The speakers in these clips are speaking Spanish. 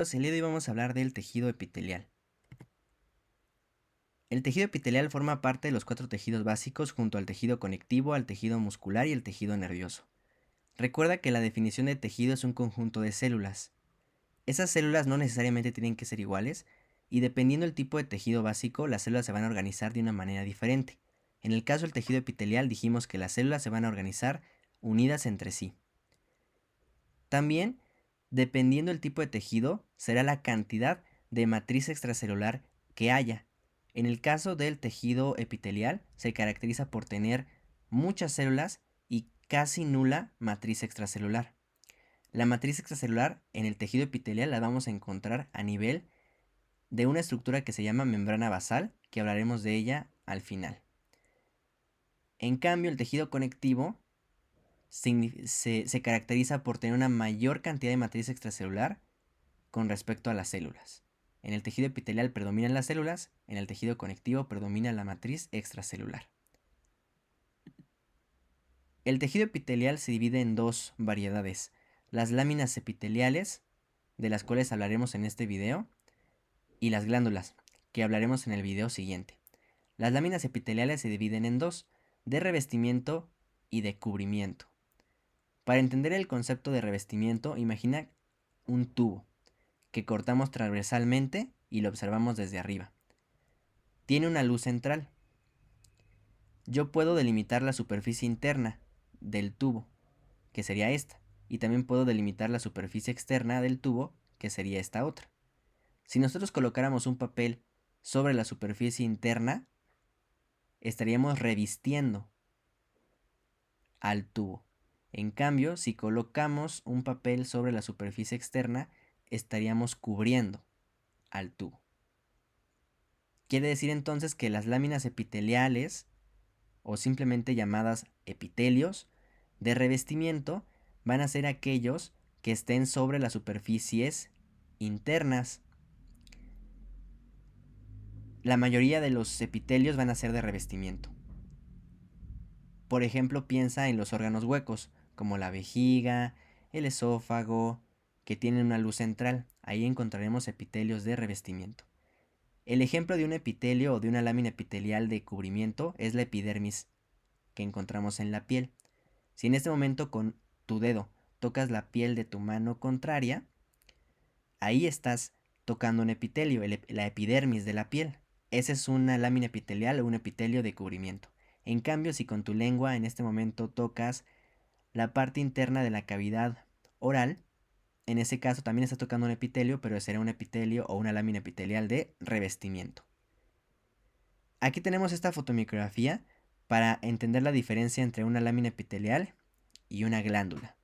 El día de hoy vamos a hablar del tejido epitelial. El tejido epitelial forma parte de los 4 tejidos básicos junto al tejido conectivo, al tejido muscular y el tejido nervioso. Recuerda que la definición de tejido es un conjunto de células. Esas células no necesariamente tienen que ser iguales y dependiendo del tipo de tejido básico, las células se van a organizar de una manera diferente. En el caso del tejido epitelial dijimos que las células se van a organizar unidas entre sí. También, dependiendo del tipo de tejido, será la cantidad de matriz extracelular que haya. En el caso del tejido epitelial, se caracteriza por tener muchas células y casi nula matriz extracelular. La matriz extracelular en el tejido epitelial la vamos a encontrar a nivel de una estructura que se llama membrana basal, que hablaremos de ella al final. En cambio, el tejido conectivo se caracteriza por tener una mayor cantidad de matriz extracelular con respecto a las células. En el tejido epitelial predominan las células, en el tejido conectivo predomina la matriz extracelular. El tejido epitelial se divide en dos variedades, las láminas epiteliales, de las cuales hablaremos en este video, y las glándulas, que hablaremos en el video siguiente. Las láminas epiteliales se dividen en dos, de revestimiento y de cubrimiento. Para entender el concepto de revestimiento, imagina un tubo que cortamos transversalmente y lo observamos desde arriba. Tiene una luz central. Yo puedo delimitar la superficie interna del tubo, que sería esta, y también puedo delimitar la superficie externa del tubo, que sería esta otra. Si nosotros colocáramos un papel sobre la superficie interna, estaríamos revistiendo al tubo. En cambio, si colocamos un papel sobre la superficie externa, estaríamos cubriendo al tubo. Quiere decir entonces que las láminas epiteliales, o simplemente llamadas epitelios, de revestimiento, van a ser aquellos que estén sobre las superficies internas. La mayoría de los epitelios van a ser de revestimiento. Por ejemplo, piensa en los órganos huecos, como la vejiga, el esófago, que tienen una luz central. Ahí encontraremos epitelios de revestimiento. El ejemplo de un epitelio o de una lámina epitelial de cubrimiento es la epidermis que encontramos en la piel. Si en este momento con tu dedo tocas la piel de tu mano contraria, ahí estás tocando un epitelio, la epidermis de la piel. Esa es una lámina epitelial o un epitelio de cubrimiento. En cambio, si con tu lengua en este momento tocas la parte interna de la cavidad oral, en ese caso también estás tocando un epitelio, pero será un epitelio o una lámina epitelial de revestimiento. Aquí tenemos esta fotomicrografía para entender la diferencia entre una lámina epitelial y una glándula.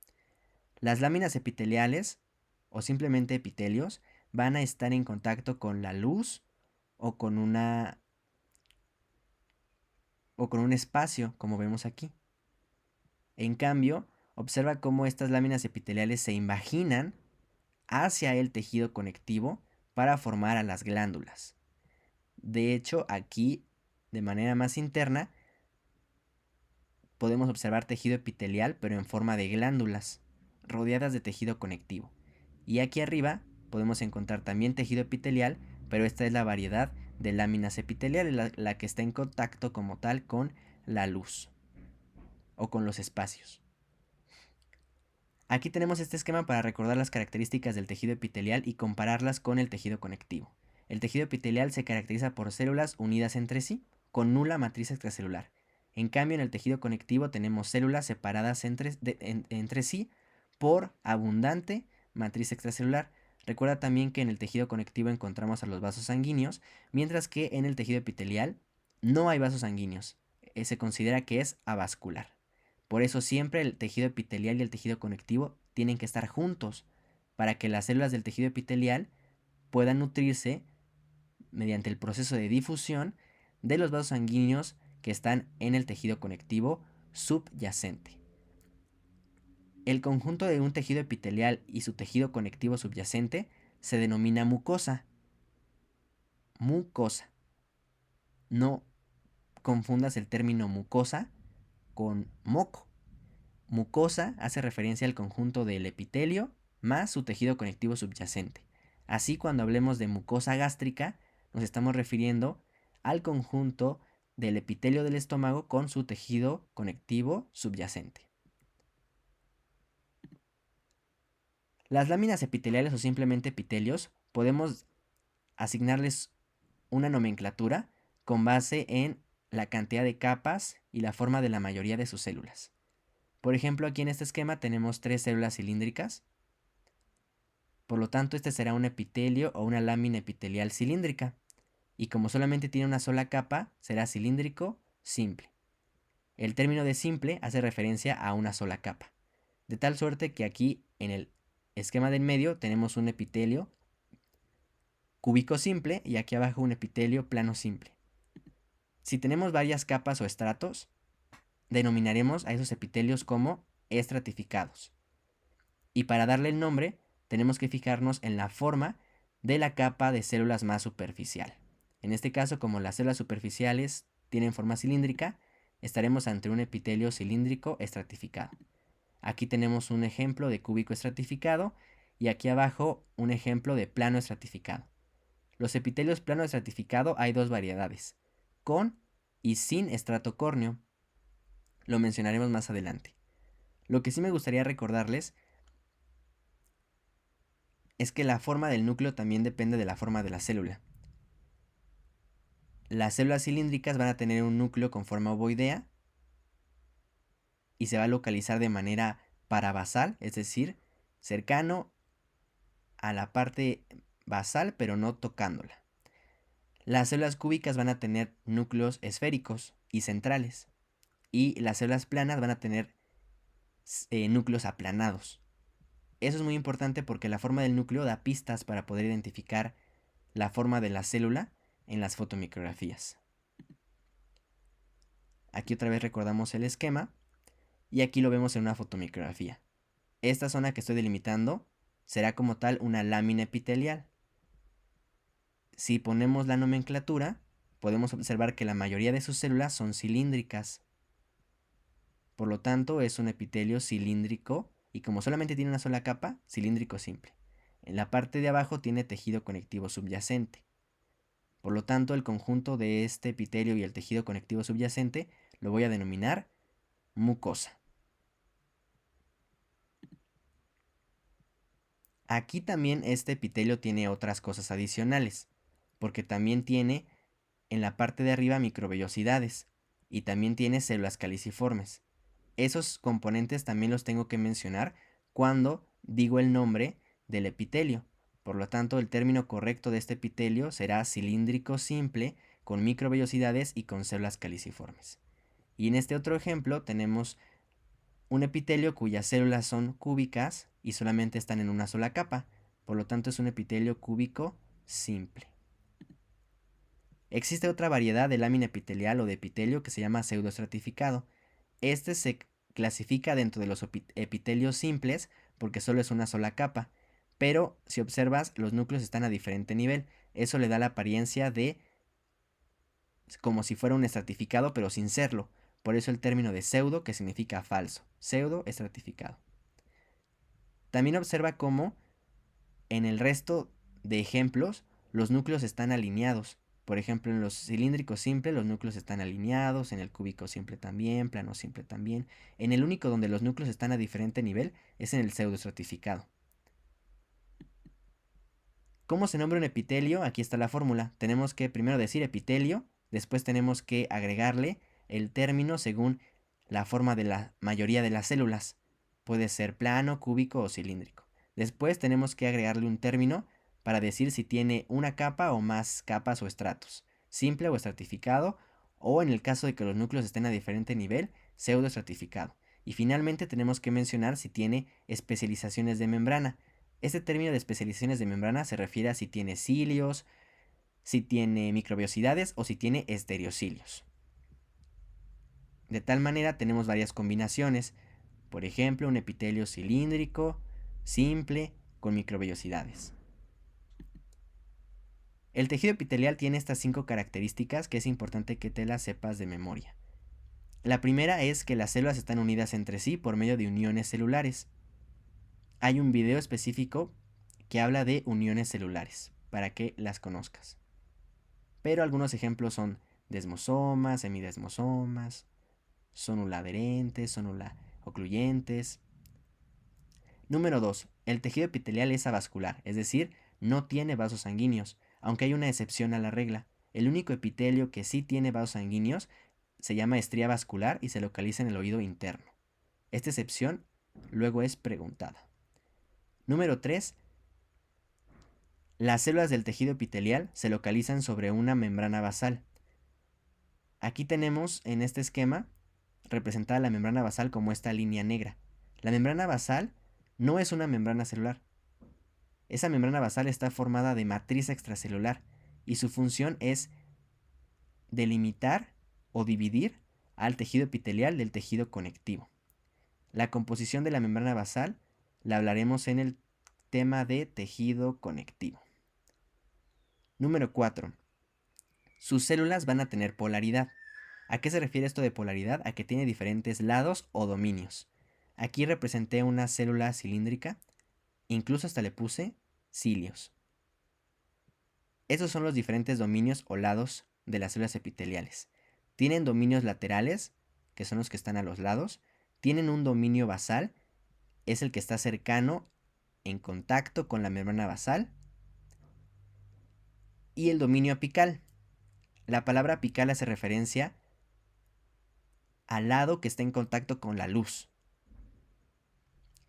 Las láminas epiteliales, o simplemente epitelios, van a estar en contacto con la luz o con un espacio, como vemos aquí. En cambio, observa cómo estas láminas epiteliales se imaginan hacia el tejido conectivo para formar a las glándulas. De hecho, aquí, de manera más interna, podemos observar tejido epitelial, pero en forma de glándulas, rodeadas de tejido conectivo. Y aquí arriba podemos encontrar también tejido epitelial, pero esta es la variedad de láminas epiteliales, la que está en contacto como tal con la luz o con los espacios. Aquí tenemos este esquema para recordar las características del tejido epitelial y compararlas con el tejido conectivo. El tejido epitelial se caracteriza por células unidas entre sí, con nula matriz extracelular. En cambio, en el tejido conectivo tenemos células separadas entre sí por abundante matriz extracelular. Recuerda también que en el tejido conectivo encontramos a los vasos sanguíneos, mientras que en el tejido epitelial no hay vasos sanguíneos. Se considera que es avascular. Por eso siempre el tejido epitelial y el tejido conectivo tienen que estar juntos para que las células del tejido epitelial puedan nutrirse mediante el proceso de difusión de los vasos sanguíneos que están en el tejido conectivo subyacente. El conjunto de un tejido epitelial y su tejido conectivo subyacente se denomina mucosa. Mucosa. No confundas el término mucosa con moco. Mucosa hace referencia al conjunto del epitelio más su tejido conectivo subyacente. Así, cuando hablemos de mucosa gástrica, nos estamos refiriendo al conjunto del epitelio del estómago con su tejido conectivo subyacente. Las láminas epiteliales o simplemente epitelios podemos asignarles una nomenclatura con base en la cantidad de capas y la forma de la mayoría de sus células. Por ejemplo, aquí en este esquema tenemos 3 células cilíndricas. Por lo tanto, este será un epitelio o una lámina epitelial cilíndrica. Y como solamente tiene una sola capa, será cilíndrico simple. El término de simple hace referencia a una sola capa. De tal suerte que aquí en el esquema del medio tenemos un epitelio cúbico simple y aquí abajo un epitelio plano simple. Si tenemos varias capas o estratos, denominaremos a esos epitelios como estratificados. Y para darle el nombre, tenemos que fijarnos en la forma de la capa de células más superficial. En este caso, como las células superficiales tienen forma cilíndrica, estaremos ante un epitelio cilíndrico estratificado. Aquí tenemos un ejemplo de cúbico estratificado y aquí abajo un ejemplo de plano estratificado. Los epitelios plano estratificado hay dos variedades, con y sin estrato córneo. Lo mencionaremos más adelante. Lo que sí me gustaría recordarles es que la forma del núcleo también depende de la forma de la célula. Las células cilíndricas van a tener un núcleo con forma ovoidea y se va a localizar de manera parabasal, es decir, cercano a la parte basal pero no tocándola. Las células cúbicas van a tener núcleos esféricos y centrales y las células planas van a tener núcleos aplanados. Eso es muy importante porque la forma del núcleo da pistas para poder identificar la forma de la célula en las fotomicrografías. Aquí otra vez recordamos el esquema y aquí lo vemos en una fotomicrografía. Esta zona que estoy delimitando será como tal una lámina epitelial. Si ponemos la nomenclatura, podemos observar que la mayoría de sus células son cilíndricas. Por lo tanto, es un epitelio cilíndrico y como solamente tiene una sola capa, cilíndrico simple. En la parte de abajo tiene tejido conectivo subyacente. Por lo tanto, el conjunto de este epitelio y el tejido conectivo subyacente lo voy a denominar mucosa. Aquí también este epitelio tiene otras cosas adicionales, porque también tiene en la parte de arriba microvellosidades y también tiene células caliciformes. Esos componentes también los tengo que mencionar cuando digo el nombre del epitelio. Por lo tanto, el término correcto de este epitelio será cilíndrico simple con microvellosidades y con células caliciformes. Y en este otro ejemplo tenemos un epitelio cuyas células son cúbicas y solamente están en una sola capa. Por lo tanto, es un epitelio cúbico simple. Existe otra variedad de lámina epitelial o de epitelio que se llama pseudoestratificado. Este se clasifica dentro de los epitelios simples porque solo es una sola capa, pero si observas los núcleos están a diferente nivel. Eso le da la apariencia de como si fuera un estratificado pero sin serlo. Por eso el término de pseudo, que significa falso, pseudoestratificado. También observa cómo en el resto de ejemplos los núcleos están alineados. Por ejemplo, en los cilíndricos simples los núcleos están alineados, en el cúbico simple también, plano simple también. En el único donde los núcleos están a diferente nivel es en el pseudoestratificado. ¿Cómo se nombra un epitelio? Aquí está la fórmula. Tenemos que primero decir epitelio, después tenemos que agregarle el término según la forma de la mayoría de las células. Puede ser plano, cúbico o cilíndrico. Después tenemos que agregarle un término para decir si tiene una capa o más capas o estratos, simple o estratificado, o en el caso de que los núcleos estén a diferente nivel, pseudoestratificado. Y finalmente tenemos que mencionar si tiene especializaciones de membrana. Este término de especializaciones de membrana se refiere a si tiene cilios, si tiene microvellosidades o si tiene estereocilios. De tal manera tenemos varias combinaciones. Por ejemplo, un epitelio cilíndrico, simple, con microvellosidades. El tejido epitelial tiene estas 5 características que es importante que te las sepas de memoria. La primera es que las células están unidas entre sí por medio de uniones celulares. Hay un video específico que habla de uniones celulares, para que las conozcas. Pero algunos ejemplos son desmosomas, semidesmosomas, sonula adherentes, sonula ocluyentes. Número 2. El tejido epitelial es avascular, es decir, no tiene vasos sanguíneos, aunque hay una excepción a la regla. El único epitelio que sí tiene vasos sanguíneos se llama estría vascular y se localiza en el oído interno. Esta excepción luego es preguntada. Número 3. Las células del tejido epitelial se localizan sobre una membrana basal. Aquí tenemos en este esquema representada la membrana basal como esta línea negra. La membrana basal no es una membrana celular. Esa membrana basal está formada de matriz extracelular y su función es delimitar o dividir al tejido epitelial del tejido conectivo. La composición de la membrana basal la hablaremos en el tema de tejido conectivo. Número 4. Sus células van a tener polaridad. ¿A qué se refiere esto de polaridad? A que tiene diferentes lados o dominios. Aquí representé una célula cilíndrica, incluso hasta le puse cilios. Esos son los diferentes dominios o lados de las células epiteliales. Tienen dominios laterales, que son los que están a los lados. Tienen un dominio basal, es el que está cercano en contacto con la membrana basal. Y el dominio apical. La palabra apical hace referencia al lado que está en contacto con la luz.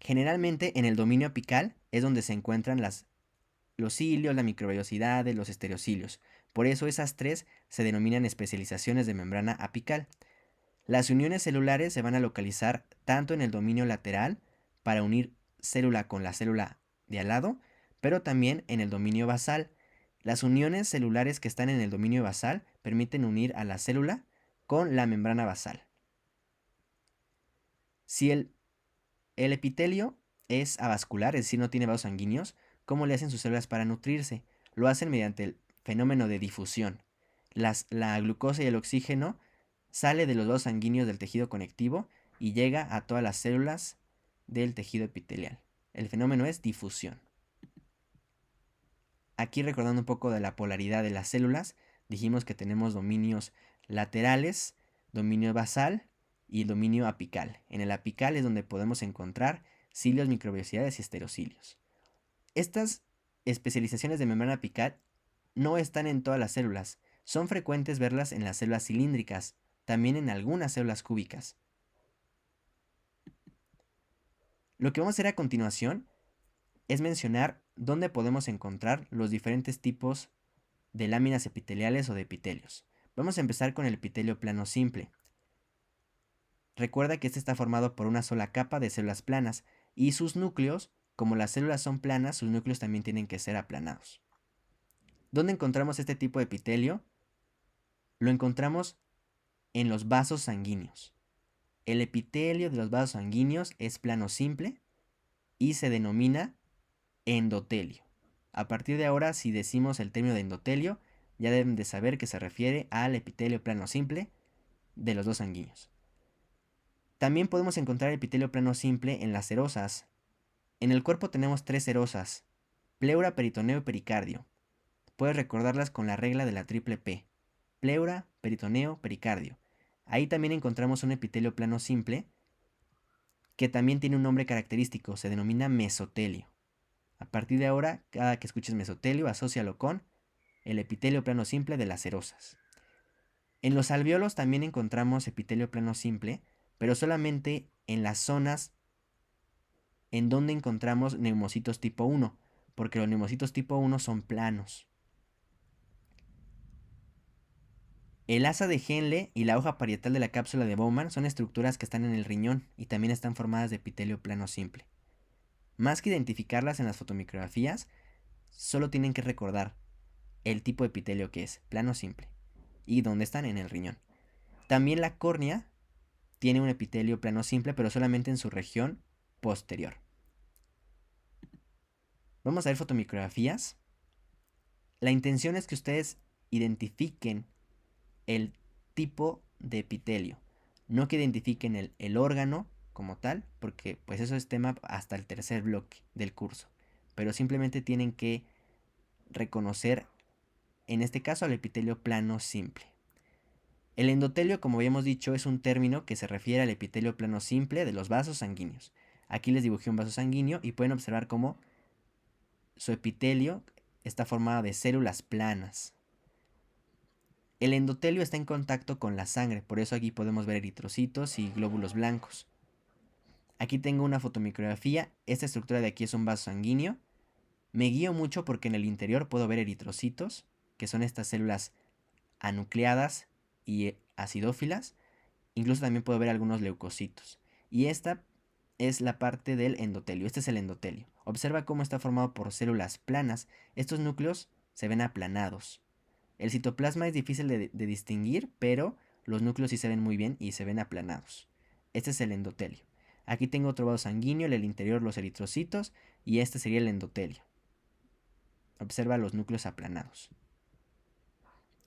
Generalmente en el dominio apical es donde se encuentran los cilios, las microvellosidades, los estereocilios. Por eso esas tres se denominan especializaciones de membrana apical. Las uniones celulares se van a localizar tanto en el dominio lateral para unir célula con la célula de al lado, pero también en el dominio basal. Las uniones celulares que están en el dominio basal permiten unir a la célula con la membrana basal. Si el epitelio es avascular, es decir, no tiene vasos sanguíneos, ¿cómo le hacen sus células para nutrirse? Lo hacen mediante el fenómeno de difusión. La glucosa y el oxígeno sale de los vasos sanguíneos del tejido conectivo y llega a todas las células del tejido epitelial. El fenómeno es difusión. Aquí recordando un poco de la polaridad de las células, dijimos que tenemos dominios laterales, dominio basal y el dominio apical. En el apical es donde podemos encontrar cilios, microvellosidades y esterocilios. Estas especializaciones de membrana apical no están en todas las células. Son frecuentes verlas en las células cilíndricas, también en algunas células cúbicas. Lo que vamos a hacer a continuación es mencionar dónde podemos encontrar los diferentes tipos de láminas epiteliales o de epitelios. Vamos a empezar con el epitelio plano simple. Recuerda que este está formado por una sola capa de células planas y sus núcleos, como las células son planas, sus núcleos también tienen que ser aplanados. ¿Dónde encontramos este tipo de epitelio? Lo encontramos en los vasos sanguíneos. El epitelio de los vasos sanguíneos es plano simple y se denomina endotelio. A partir de ahora, si decimos el término de endotelio, ya deben de saber que se refiere al epitelio plano simple de los vasos sanguíneos. También podemos encontrar el epitelio plano simple en las serosas. En el cuerpo tenemos tres serosas: pleura, peritoneo y pericardio. Puedes recordarlas con la regla de la triple P: pleura, peritoneo, pericardio. Ahí también encontramos un epitelio plano simple que también tiene un nombre característico, se denomina mesotelio. A partir de ahora, cada que escuches mesotelio, asócialo con el epitelio plano simple de las serosas. En los alvéolos también encontramos epitelio plano simple, pero solamente en las zonas en donde encontramos neumocitos tipo 1, porque los neumocitos tipo 1 son planos. El asa de Henle y la hoja parietal de la cápsula de Bowman son estructuras que están en el riñón y también están formadas de epitelio plano simple. Más que identificarlas en las fotomicrografías, solo tienen que recordar el tipo de epitelio que es, plano simple, y dónde están en el riñón. También la córnea tiene un epitelio plano simple, pero solamente en su región posterior. Vamos a ver fotomicrografías. La intención es que ustedes identifiquen el tipo de epitelio, no que identifiquen el órgano como tal, porque pues eso es tema hasta el tercer bloque del curso. pero simplemente tienen que reconocer, en este caso, al epitelio plano simple. El endotelio, como habíamos dicho, es un término que se refiere al epitelio plano simple de los vasos sanguíneos. Aquí les dibujé un vaso sanguíneo y pueden observar cómo su epitelio está formado de células planas. El endotelio está en contacto con la sangre, por eso aquí podemos ver eritrocitos y glóbulos blancos. Aquí tengo una fotomicrografía, esta estructura de aquí es un vaso sanguíneo. Me guío mucho porque en el interior puedo ver eritrocitos, que son estas células anucleadas y acidófilas. Incluso también puedo ver algunos leucocitos. Y esta es la parte del endotelio. Este es el endotelio. Observa cómo está formado por células planas. Estos núcleos se ven aplanados. El citoplasma es difícil de distinguir, pero los núcleos sí se ven muy bien y se ven aplanados. Este es el endotelio. Aquí tengo otro vaso sanguíneo, en el interior los eritrocitos, y este sería el endotelio. Observa los núcleos aplanados.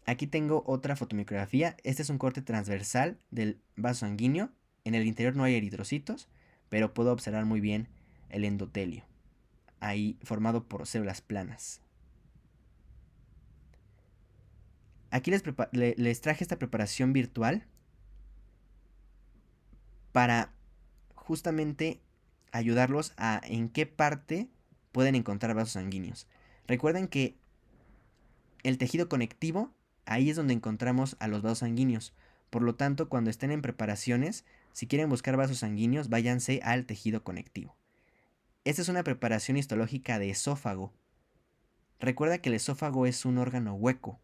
Aquí tengo otra fotomicrografía. Este es un corte transversal del vaso sanguíneo. En el interior no hay eritrocitos, pero puedo observar muy bien el endotelio, ahí formado por células planas. Aquí les traje esta preparación virtual para justamente ayudarlos a en qué parte pueden encontrar vasos sanguíneos. Recuerden que el tejido conectivo, ahí es donde encontramos a los vasos sanguíneos. Por lo tanto, cuando estén en preparaciones, si quieren buscar vasos sanguíneos, váyanse al tejido conectivo. Esta es una preparación histológica de esófago. Recuerda que el esófago es un órgano hueco,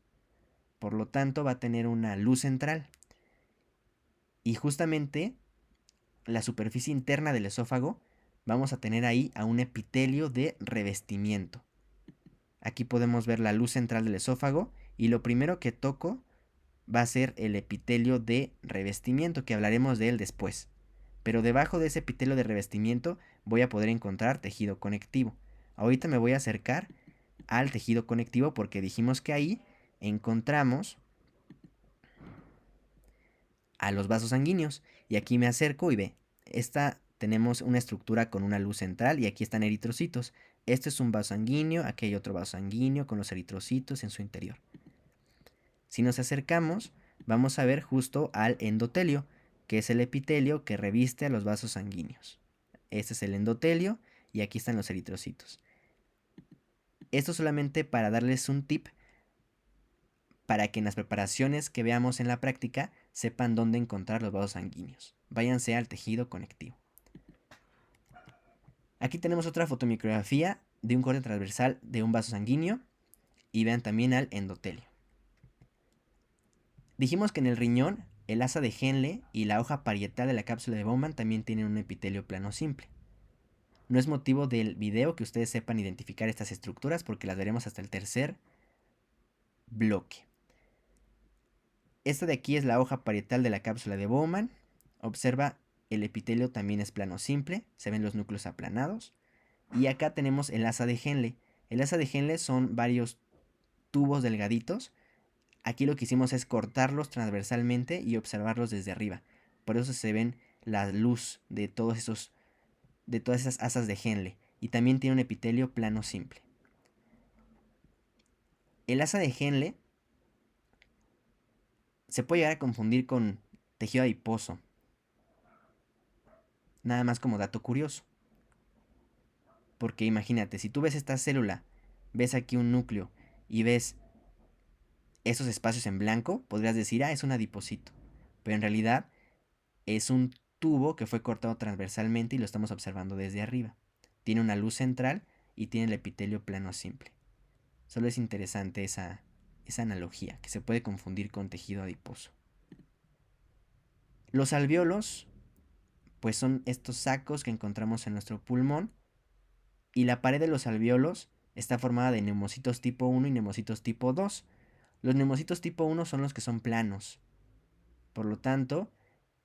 por lo tanto va a tener una luz central. Y justamente la superficie interna del esófago vamos a tener ahí a un epitelio de revestimiento. Aquí podemos ver la luz central del esófago y lo primero que toco va a ser el epitelio de revestimiento, que hablaremos de él después. Pero debajo de ese epitelio de revestimiento voy a poder encontrar tejido conectivo. Ahorita me voy a acercar al tejido conectivo porque dijimos que ahí encontramos a los vasos sanguíneos. Y aquí me acerco y ve, tenemos una estructura con una luz central y aquí están eritrocitos. Este es un vaso sanguíneo, aquí hay otro vaso sanguíneo con los eritrocitos en su interior. Si nos acercamos, vamos a ver justo al endotelio, que es el epitelio que reviste a los vasos sanguíneos. Este es el endotelio y aquí están los eritrocitos. Esto solamente para darles un tip para que en las preparaciones que veamos en la práctica sepan dónde encontrar los vasos sanguíneos. Váyanse al tejido conectivo. Aquí tenemos otra fotomicrografía de un corte transversal de un vaso sanguíneo y vean también al endotelio. Dijimos que en el riñón, el asa de Henle y la hoja parietal de la cápsula de Bowman también tienen un epitelio plano simple. No es motivo del video que ustedes sepan identificar estas estructuras porque las veremos hasta el tercer bloque. Esta de aquí es la hoja parietal de la cápsula de Bowman. Observa, el epitelio también es plano simple, se ven los núcleos aplanados. Y acá tenemos el asa de Henle. El asa de Henle son varios tubos delgaditos. Aquí lo que hicimos es cortarlos transversalmente y observarlos desde arriba. Por eso se ven la luz de todas esas asas de Henle. Y también tiene un epitelio plano simple. El asa de Henle se puede llegar a confundir con tejido adiposo. Nada más como dato curioso. Porque imagínate, si tú ves esta célula, ves aquí un núcleo y ves esos espacios en blanco, podrías decir, es un adipocito. Pero en realidad es un tubo que fue cortado transversalmente y lo estamos observando desde arriba. Tiene una luz central y tiene el epitelio plano simple. Solo es interesante esa analogía, que se puede confundir con tejido adiposo. Los alvéolos, pues son estos sacos que encontramos en nuestro pulmón, y la pared de los alvéolos está formada de neumocitos tipo 1 y neumocitos tipo 2. Los neumocitos tipo 1 son los que son planos. Por lo tanto,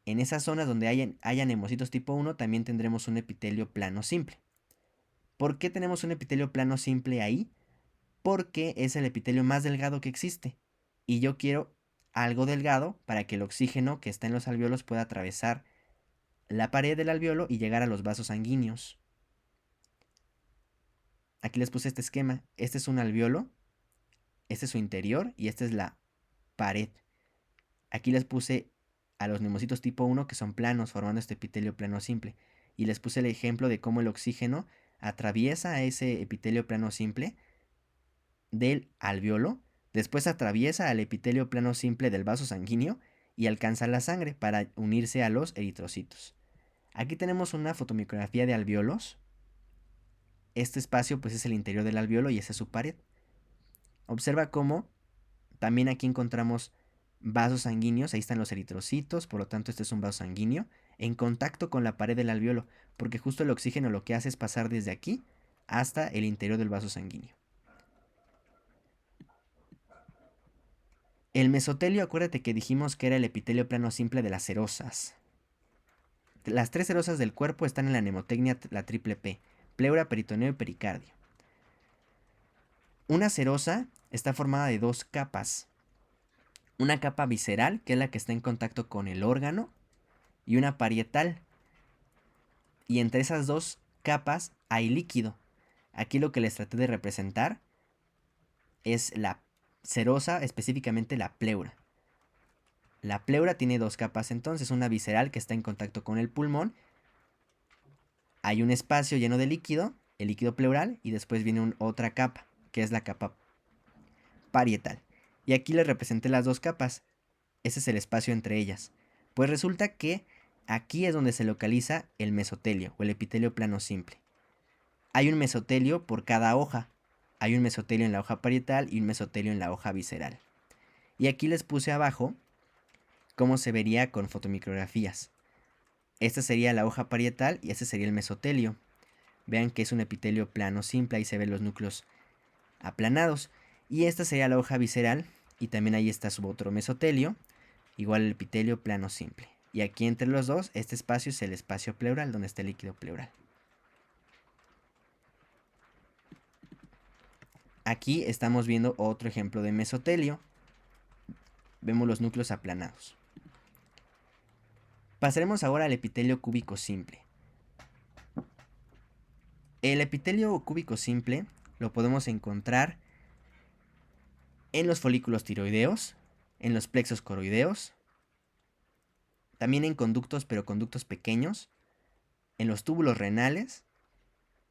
en esas zonas donde haya neumocitos tipo 1 también tendremos un epitelio plano simple. ¿Por qué tenemos un epitelio plano simple ahí? Porque es el epitelio más delgado que existe. Y yo quiero algo delgado para que el oxígeno que está en los alvéolos pueda atravesar la pared del alvéolo y llegar a los vasos sanguíneos. aquí les puse este esquema. Este es un alveolo, este es su interior y esta es la pared. Aquí les puse a los neumocitos tipo 1 que son planos, formando este epitelio plano simple. Y les puse el ejemplo de cómo el oxígeno atraviesa ese epitelio plano simple del alveolo, después atraviesa al epitelio plano simple del vaso sanguíneo y alcanza la sangre para unirse a los eritrocitos. Aquí tenemos una fotomicrografía de alveolos. Este espacio pues es el interior del alveolo y esa es su pared. Observa cómo también aquí encontramos vasos sanguíneos, ahí están los eritrocitos, por lo tanto este es un vaso sanguíneo, en contacto con la pared del alveolo, porque justo el oxígeno lo que hace es pasar desde aquí hasta el interior del vaso sanguíneo. El mesotelio, acuérdate que dijimos que era el epitelio plano simple de las serosas. Las 3 serosas del cuerpo están en la mnemotecnia, la triple P: pleura, peritoneo y pericardio. Una serosa está formada de 2 capas. Una capa visceral, que es la que está en contacto con el órgano, y una parietal. Y entre esas 2 capas hay líquido. Aquí lo que les traté de representar es la serosa, específicamente la pleura. La pleura tiene 2 capas entonces, una visceral que está en contacto con el pulmón. Hay un espacio lleno de líquido, el líquido pleural, y después viene otra capa, que es la capa parietal. Y aquí les representé las 2 capas. Ese es el espacio entre ellas. Pues resulta que aquí es donde se localiza el mesotelio o el epitelio plano simple. Hay un mesotelio por cada hoja. Hay un mesotelio en la hoja parietal y un mesotelio en la hoja visceral. Y aquí les puse abajo cómo se vería con fotomicrografías. Esta sería la hoja parietal y este sería el mesotelio. Vean que es un epitelio plano simple, ahí se ven los núcleos aplanados. Y esta sería la hoja visceral y también ahí está su otro mesotelio, igual el epitelio plano simple. Y aquí entre los dos, este espacio es el espacio pleural, donde está el líquido pleural. Aquí estamos viendo otro ejemplo de mesotelio. Vemos los núcleos aplanados. Pasaremos ahora al epitelio cúbico simple. El epitelio cúbico simple lo podemos encontrar en los folículos tiroideos, en los plexos coroideos, también en conductos, pero conductos pequeños, en los túbulos renales,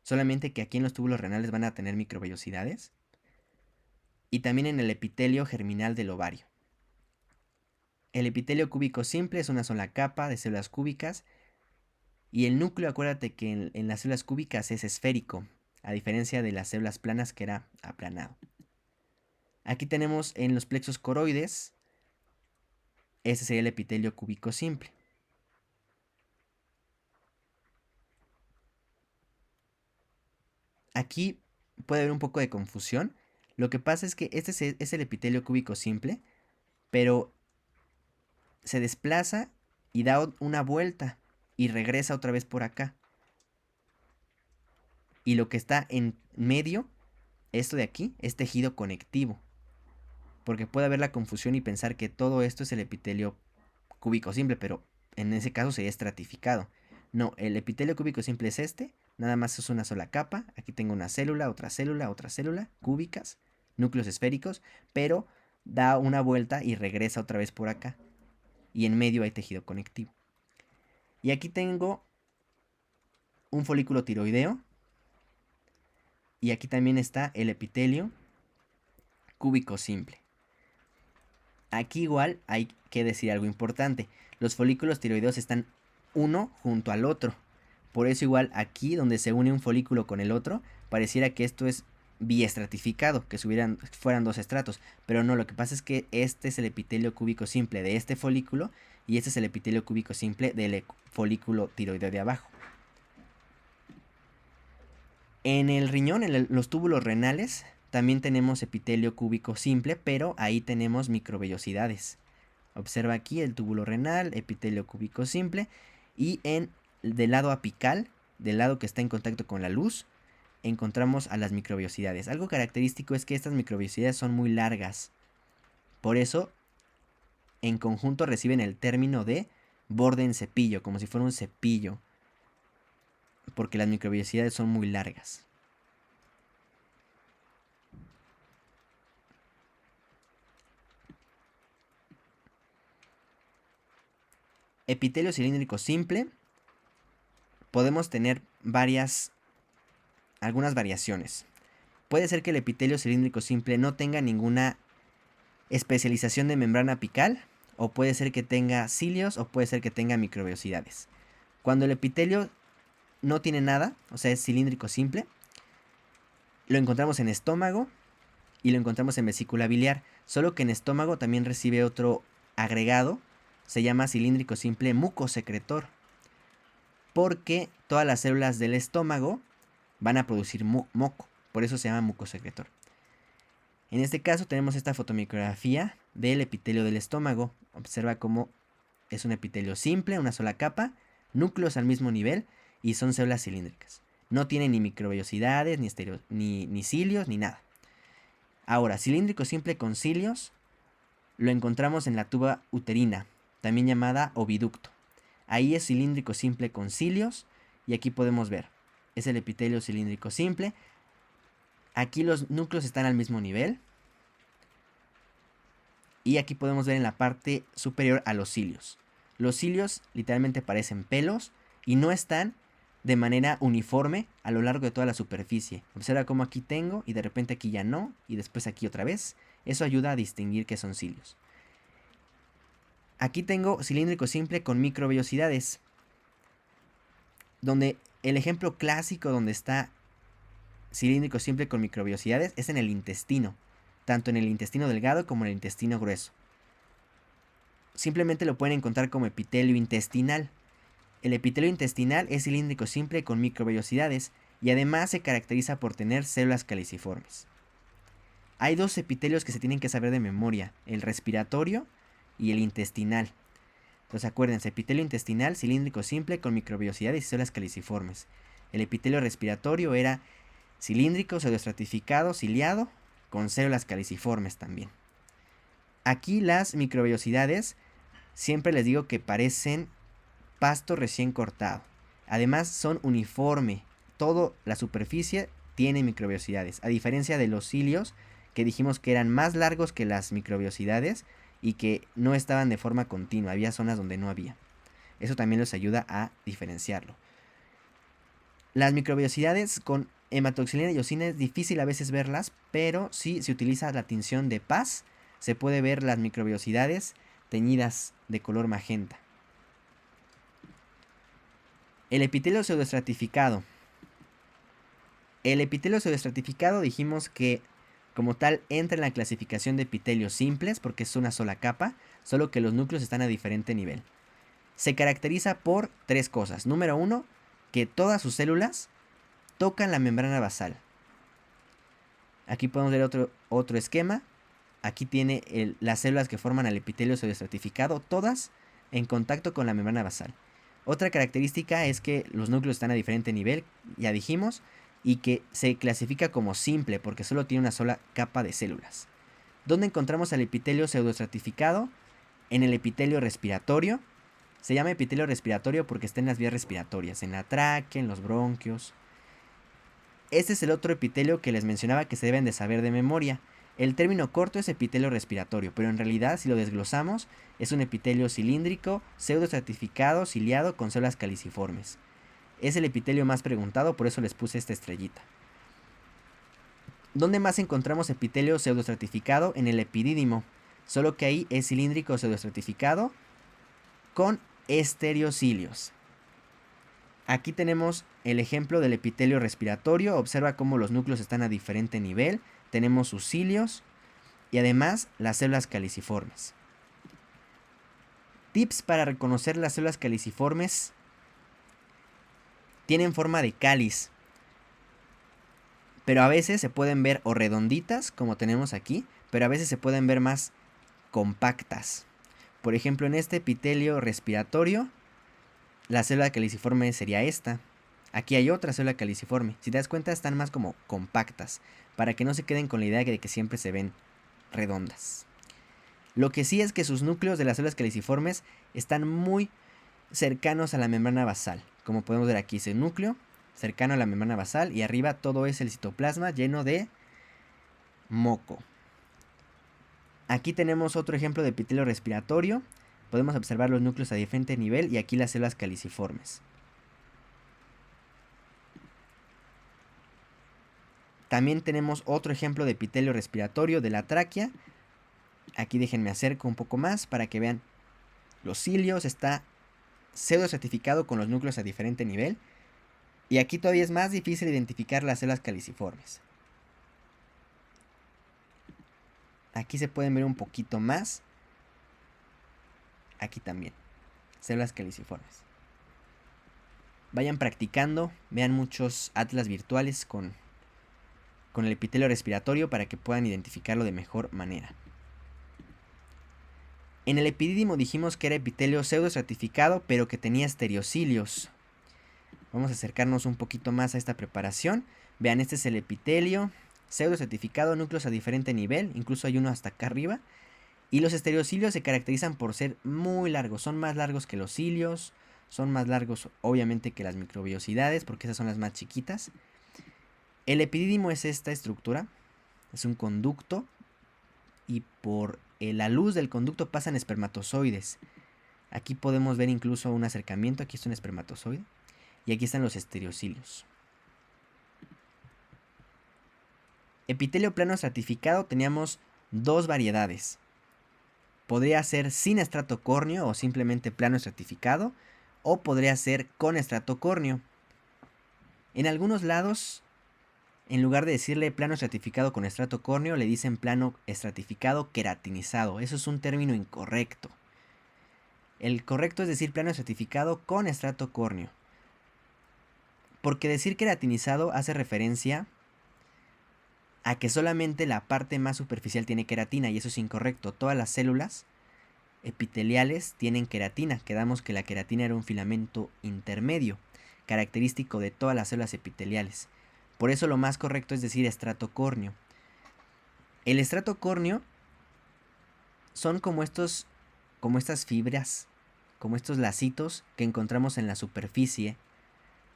solamente que aquí en los túbulos renales van a tener microvellosidades, y también en el epitelio germinal del ovario. El epitelio cúbico simple es una sola capa de células cúbicas, y el núcleo, acuérdate que en las células cúbicas es esférico, a diferencia de las células planas que era aplanado. Aquí tenemos en los plexos coroides, este sería el epitelio cúbico simple. Aquí puede haber un poco de confusión. Lo que pasa es que este es el epitelio cúbico simple, pero se desplaza y da una vuelta y regresa otra vez por acá. Y lo que está en medio, esto de aquí, es tejido conectivo. Porque puede haber la confusión y pensar que todo esto es el epitelio cúbico simple, pero en ese caso sería estratificado. No, el epitelio cúbico simple es este, nada más es una sola capa. Aquí tengo una célula, otra célula, cúbicas, núcleos esféricos, pero da una vuelta y regresa otra vez por acá. Y en medio hay tejido conectivo. Y aquí tengo un folículo tiroideo. Y aquí también está el epitelio cúbico simple. Aquí igual hay que decir algo importante. Los folículos tiroideos están uno junto al otro. Por eso igual aquí donde se une un folículo con el otro, pareciera que esto es biestratificado, que fueran 2 estratos. Pero no, lo que pasa es que este es el epitelio cúbico simple de este folículo y este es el epitelio cúbico simple del folículo tiroideo de abajo. En el riñón, en los túbulos renales, también tenemos epitelio cúbico simple, pero ahí tenemos microvellosidades. Observa aquí el túbulo renal, epitelio cúbico simple, y del lado apical, del lado que está en contacto con la luz, encontramos a las microvellosidades. Algo característico es que estas microvellosidades son muy largas. Por eso, en conjunto reciben el término de borde en cepillo, como si fuera un cepillo, porque las microvellosidades son muy largas. epitelio cilíndrico simple, podemos tener algunas variaciones. Puede ser que el epitelio cilíndrico simple no tenga ninguna especialización de membrana apical, o puede ser que tenga cilios, o puede ser que tenga microvellosidades. Cuando el epitelio no tiene nada, o sea, es cilíndrico simple, lo encontramos en estómago y lo encontramos en vesícula biliar, solo que en estómago también recibe otro agregado, se llama cilíndrico simple mucosecretor, porque todas las células del estómago van a producir moco, por eso se llama mucosecretor. En este caso tenemos esta fotomicrografía del epitelio del estómago. Observa cómo es un epitelio simple, una sola capa, núcleos al mismo nivel y son células cilíndricas. No tiene ni microvellosidades, ni cilios, ni nada. Ahora, cilíndrico simple con cilios lo encontramos en la tuba uterina, también llamada oviducto. Ahí es cilíndrico simple con cilios y aquí podemos ver, es el epitelio cilíndrico simple. Aquí los núcleos están al mismo nivel. Y aquí podemos ver en la parte superior a los cilios. Los cilios literalmente parecen pelos y no están de manera uniforme a lo largo de toda la superficie. Observa cómo aquí tengo y de repente aquí ya no y después aquí otra vez. Eso ayuda a distinguir que son cilios. Aquí tengo cilíndrico simple con microvellosidades, donde el ejemplo clásico donde está cilíndrico simple con microvellosidades es en el intestino, tanto en el intestino delgado como en el intestino grueso. Simplemente lo pueden encontrar como epitelio intestinal. El epitelio intestinal es cilíndrico simple con microvellosidades y además se caracteriza por tener células caliciformes. Hay dos epitelios que se tienen que saber de memoria, el respiratorio y el intestinal. Entonces acuérdense, epitelio intestinal, cilíndrico simple con microvellosidades y células caliciformes. El epitelio respiratorio era cilíndrico, pseudoestratificado, ciliado, con células caliciformes también. Aquí las microvellosidades siempre les digo que parecen pasto recién cortado. Además son uniforme. Toda la superficie tiene microvellosidades. A diferencia de los cilios, que dijimos que eran más largos que las microvellosidades y que no estaban de forma continua. Había zonas donde no había. Eso también los ayuda a diferenciarlo. Las microvellosidades con hematoxilina y eosina es difícil a veces verlas, pero si se utiliza la tinción de Paz, se puede ver las microvellosidades teñidas de color magenta. El epitelio pseudoestratificado. El epitelio pseudoestratificado dijimos que como tal entra en la clasificación de epitelios simples porque es una sola capa, solo que los núcleos están a diferente nivel. Se caracteriza por tres cosas. Número 1, que todas sus células tocan la membrana basal. Aquí podemos ver otro esquema. Aquí tiene las células que forman el epitelio pseudoestratificado, todas en contacto con la membrana basal. Otra característica es que los núcleos están a diferente nivel, ya dijimos, y que se clasifica como simple porque solo tiene una sola capa de células. ¿Dónde encontramos al epitelio pseudoestratificado? En el epitelio respiratorio. Se llama epitelio respiratorio porque está en las vías respiratorias, en la tráquea, en los bronquios. Este es el otro epitelio que les mencionaba que se deben de saber de memoria. El término corto es epitelio respiratorio, pero en realidad si lo desglosamos es un epitelio cilíndrico, pseudoestratificado, ciliado con células caliciformes. Es el epitelio más preguntado, por eso les puse esta estrellita. ¿Dónde más encontramos epitelio pseudoestratificado? En el epidídimo, solo que ahí es cilíndrico pseudoestratificado con estereocilios. Aquí tenemos el ejemplo del epitelio respiratorio. Observa cómo los núcleos están a diferente nivel. Tenemos sus cilios y además las células caliciformes. Tips para reconocer las células caliciformes. Tienen forma de cáliz, pero a veces se pueden ver o redonditas, como tenemos aquí, pero a veces se pueden ver más compactas. Por ejemplo, en este epitelio respiratorio, la célula caliciforme sería esta. Aquí hay otra célula caliciforme. Si te das cuenta, están más como compactas, para que no se queden con la idea de que siempre se ven redondas. Lo que sí es que sus núcleos de las células caliciformes están muy cercanos a la membrana basal. Como podemos ver aquí, ese núcleo cercano a la membrana basal y arriba todo es el citoplasma lleno de moco. Aquí tenemos otro ejemplo de epitelio respiratorio. podemos observar los núcleos a diferente nivel y aquí las células caliciformes. También tenemos otro ejemplo de epitelio respiratorio de la tráquea. Aquí déjenme acerco un poco más para que vean. Los cilios está pseudo estratificado con los núcleos a diferente nivel. Y aquí todavía es más difícil identificar las células caliciformes. Aquí se pueden ver un poquito más. Aquí también. Células caliciformes. Vayan practicando. Vean muchos atlas virtuales con el epitelio respiratorio para que puedan identificarlo de mejor manera. En el epidídimo dijimos que era epitelio pseudoestratificado, pero que tenía estereocilios. Vamos a acercarnos un poquito más a esta preparación. Vean, este es el epitelio pseudoestratificado, núcleos a diferente nivel, incluso hay uno hasta acá arriba. Y los estereocilios se caracterizan por ser muy largos, son más largos que los cilios, son más largos obviamente que las microvellosidades, porque esas son las más chiquitas. El epidídimo es esta estructura, es un conducto y por la luz del conducto pasan espermatozoides. Aquí podemos ver incluso un acercamiento, aquí está un espermatozoide y aquí están los estereocilios. Epitelio plano estratificado teníamos dos variedades. Podría ser sin estrato córneo o simplemente plano estratificado, o podría ser con estrato córneo. En algunos lados, en lugar de decirle plano estratificado con estrato córneo, le dicen plano estratificado queratinizado. Eso es un término incorrecto. El correcto es decir plano estratificado con estrato córneo. Porque decir queratinizado hace referencia a que solamente la parte más superficial tiene queratina, y eso es incorrecto. Todas las células epiteliales tienen queratina. Quedamos que la queratina era un filamento intermedio, característico de todas las células epiteliales. Por eso lo más correcto es decir estrato córneo. El estrato córneo son como estas fibras, como estos lacitos que encontramos en la superficie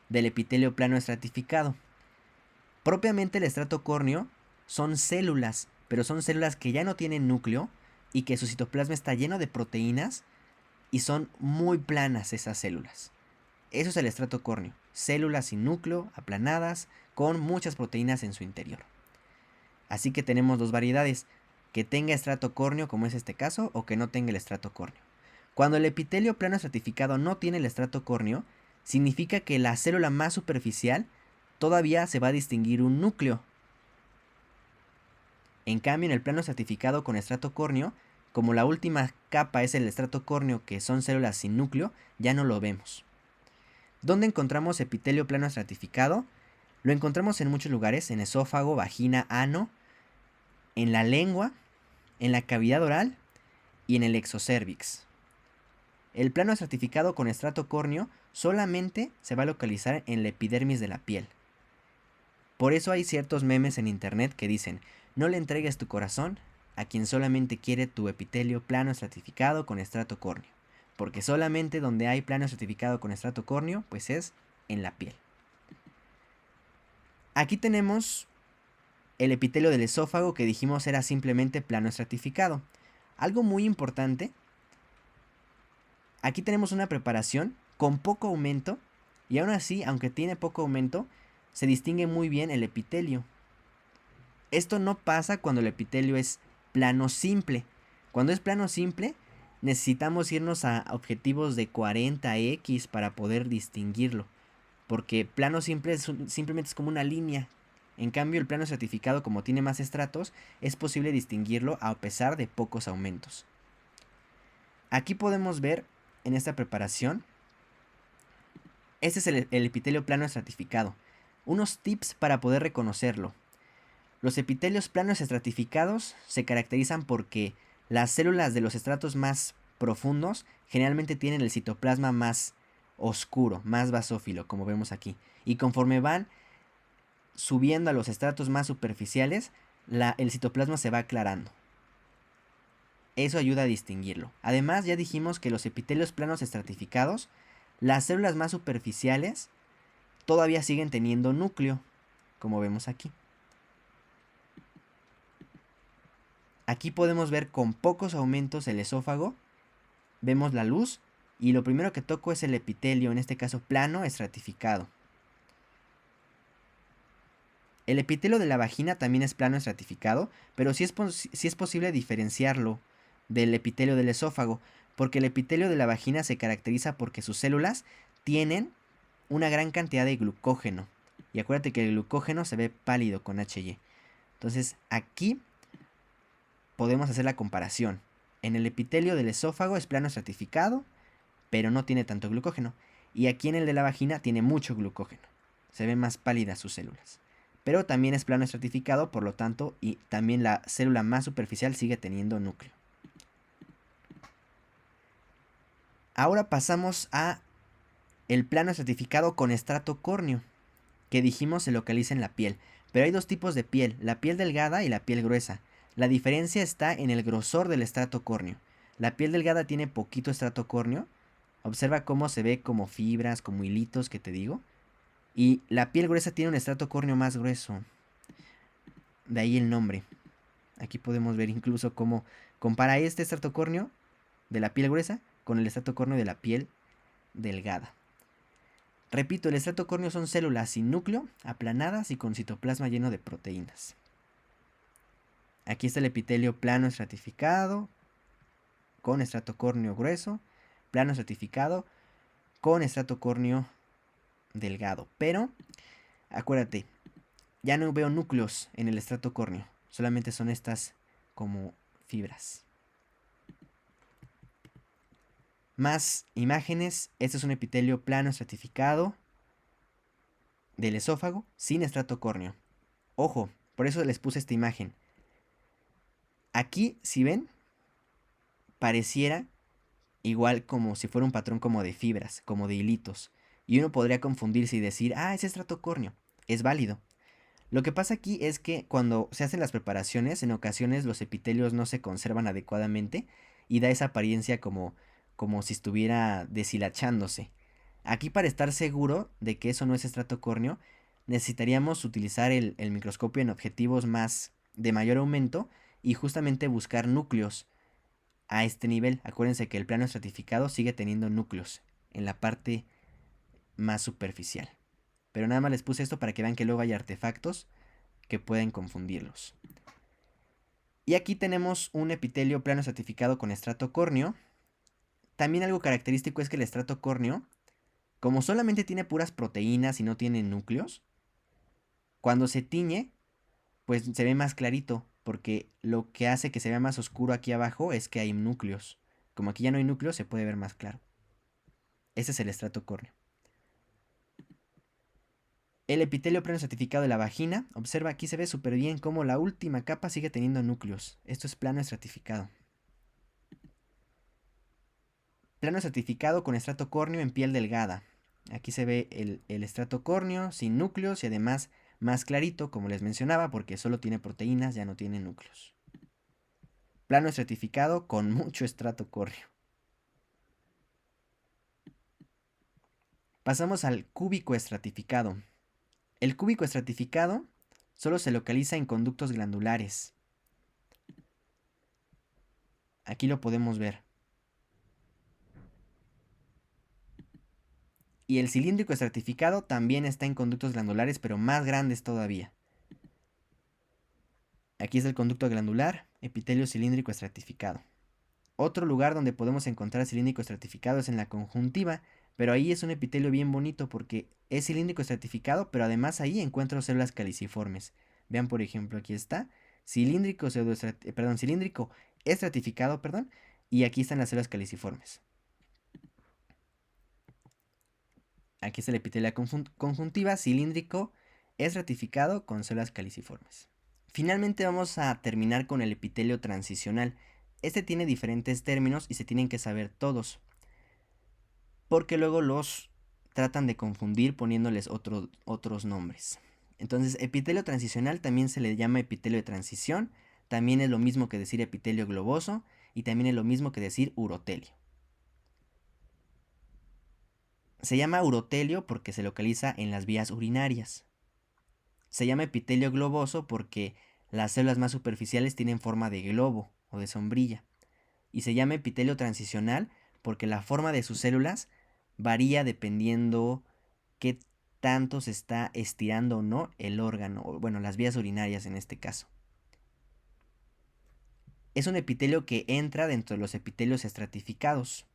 del epitelio plano estratificado. Propiamente el estrato córneo son células, pero son células que ya no tienen núcleo y que su citoplasma está lleno de proteínas y son muy planas esas células. Eso es el estrato córneo, células sin núcleo, aplanadas, con muchas proteínas en su interior. Así que tenemos dos variedades, que tenga estrato córneo, como es este caso, o que no tenga el estrato córneo. Cuando el epitelio plano estratificado no tiene el estrato córneo, significa que la célula más superficial todavía se va a distinguir un núcleo. En cambio, en el plano estratificado con estrato córneo, como la última capa es el estrato córneo, que son células sin núcleo, ya no lo vemos. ¿Dónde encontramos epitelio plano estratificado? Lo encontramos en muchos lugares, en esófago, vagina, ano, en la lengua, en la cavidad oral y en el exocérvix. El plano estratificado con estrato córneo solamente se va a localizar en la epidermis de la piel. Por eso hay ciertos memes en internet que dicen: no le entregues tu corazón a quien solamente quiere tu epitelio plano estratificado con estrato córneo, porque solamente donde hay plano estratificado con estrato córneo, pues es en la piel. Aquí tenemos el epitelio del esófago, que dijimos era simplemente plano estratificado. Algo muy importante, aquí tenemos una preparación con poco aumento, y aún así, aunque tiene poco aumento, se distingue muy bien el epitelio. Esto no pasa cuando el epitelio es plano simple. Cuando es plano simple, necesitamos irnos a objetivos de 40x para poder distinguirlo, porque plano simple simplemente es como una línea. En cambio, el plano estratificado, como tiene más estratos, es posible distinguirlo a pesar de pocos aumentos. Aquí podemos ver en esta preparación, este es el epitelio plano estratificado. Unos tips para poder reconocerlo. Los epitelios planos estratificados se caracterizan porque las células de los estratos más profundos generalmente tienen el citoplasma más oscuro, más basófilo, como vemos aquí. Y conforme van subiendo a los estratos más superficiales, el citoplasma se va aclarando. Eso ayuda a distinguirlo. Además, ya dijimos que los epitelios planos estratificados, las células más superficiales todavía siguen teniendo núcleo, como vemos aquí. Aquí podemos ver con pocos aumentos el esófago vemos la luz y lo primero que toco es el epitelio, en este caso plano estratificado. El epitelio de la vagina también es plano estratificado, pero sí es posible diferenciarlo del epitelio del esófago, porque el epitelio de la vagina se caracteriza porque sus células tienen una gran cantidad de glucógeno. Y acuérdate que el glucógeno se ve pálido con HY. Entonces aquí podemos hacer la comparación. En el epitelio del esófago es plano estratificado, pero no tiene tanto glucógeno. Y aquí en el de la vagina tiene mucho glucógeno. Se ven más pálidas sus células. Pero también es plano estratificado, por lo tanto, y también la célula más superficial sigue teniendo núcleo. Ahora pasamos a el plano estratificado con estrato córneo, que dijimos se localiza en la piel. Pero hay dos tipos de piel, la piel delgada y la piel gruesa. La diferencia está en el grosor del estrato córneo. La piel delgada tiene poquito estrato córneo. Observa cómo se ve como fibras, como hilitos que te digo. Y la piel gruesa tiene un estrato córneo más grueso. De ahí el nombre. Aquí podemos ver incluso cómo compara este estrato córneo de la piel gruesa con el estrato córneo de la piel delgada. Repito, el estrato córneo son células sin núcleo, aplanadas y con citoplasma lleno de proteínas. Aquí está el epitelio plano estratificado con estrato córneo grueso, plano estratificado con estrato córneo delgado. Pero acuérdate, ya no veo núcleos en el estrato córneo, solamente son estas como fibras. Más imágenes. Este es un epitelio plano estratificado del esófago sin estrato córneo. Ojo, por eso les puse esta imagen. Aquí, si ven, pareciera igual como si fuera un patrón como de fibras, como de hilitos. Y uno podría confundirse y decir, es estrato córneo. Es válido. Lo que pasa aquí es que cuando se hacen las preparaciones, en ocasiones los epitelios no se conservan adecuadamente y da esa apariencia como si estuviera deshilachándose. Aquí, para estar seguro de que eso no es estrato córneo, necesitaríamos utilizar el microscopio en objetivos de mayor aumento y justamente buscar núcleos a este nivel. Acuérdense que el plano estratificado sigue teniendo núcleos en la parte más superficial. Pero nada más les puse esto para que vean que luego hay artefactos que pueden confundirlos. Y aquí tenemos un epitelio plano estratificado con estrato córneo. También algo característico es que el estrato córneo, como solamente tiene puras proteínas y no tiene núcleos, cuando se tiñe, pues se ve más clarito, porque lo que hace que se vea más oscuro aquí abajo es que hay núcleos. Como aquí ya no hay núcleos, se puede ver más claro. Ese es el estrato córneo. El epitelio plano estratificado de la vagina. Observa, aquí se ve súper bien cómo la última capa sigue teniendo núcleos. Esto es plano estratificado. Plano estratificado con estrato córneo en piel delgada. Aquí se ve el estrato córneo sin núcleos y además más clarito, como les mencionaba, porque solo tiene proteínas, ya no tiene núcleos. Plano estratificado con mucho estrato córneo. Pasamos al cúbico estratificado. El cúbico estratificado solo se localiza en conductos glandulares. Aquí lo podemos ver. Y el cilíndrico estratificado también está en conductos glandulares, pero más grandes todavía. Aquí es el conducto glandular, epitelio cilíndrico estratificado. Otro lugar donde podemos encontrar cilíndrico estratificado es en la conjuntiva, pero ahí es un epitelio bien bonito porque es cilíndrico estratificado, pero además ahí encuentro células caliciformes. Vean, por ejemplo, aquí está cilíndrico estratificado, y aquí están las células caliciformes. Aquí está el epitelio conjuntiva, cilíndrico estratificado con células caliciformes. Finalmente vamos a terminar con el epitelio transicional. Este tiene diferentes términos y se tienen que saber todos, porque luego los tratan de confundir poniéndoles otros nombres. Entonces, epitelio transicional también se le llama epitelio de transición, también es lo mismo que decir epitelio globoso y también es lo mismo que decir urotelio. Se llama urotelio porque se localiza en las vías urinarias. Se llama epitelio globoso porque las células más superficiales tienen forma de globo o de sombrilla. Y se llama epitelio transicional porque la forma de sus células varía dependiendo qué tanto se está estirando o no el órgano, o bueno, las vías urinarias en este caso. Es un epitelio que entra dentro de los epitelios estratificados.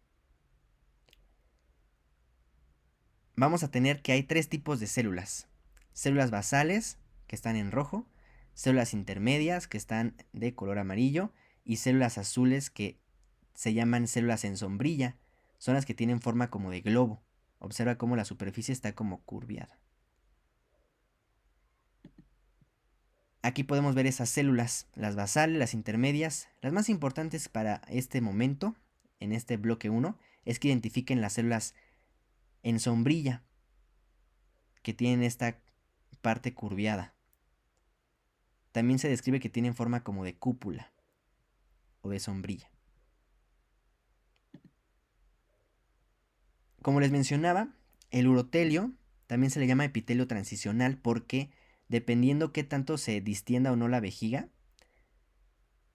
Vamos a tener que hay tres tipos de células. Células basales, que están en rojo, células intermedias, que están de color amarillo, y células azules, que se llaman células en sombrilla. Son las que tienen forma como de globo. Observa cómo la superficie está como curviada. Aquí podemos ver esas células, las basales, las intermedias. Las más importantes para este momento, en este bloque 1, es que identifiquen las células en sombrilla, que tienen esta parte curviada. También se describe que tienen forma como de cúpula o de sombrilla. Como les mencionaba, el urotelio también se le llama epitelio transicional porque dependiendo qué tanto se distienda o no la vejiga,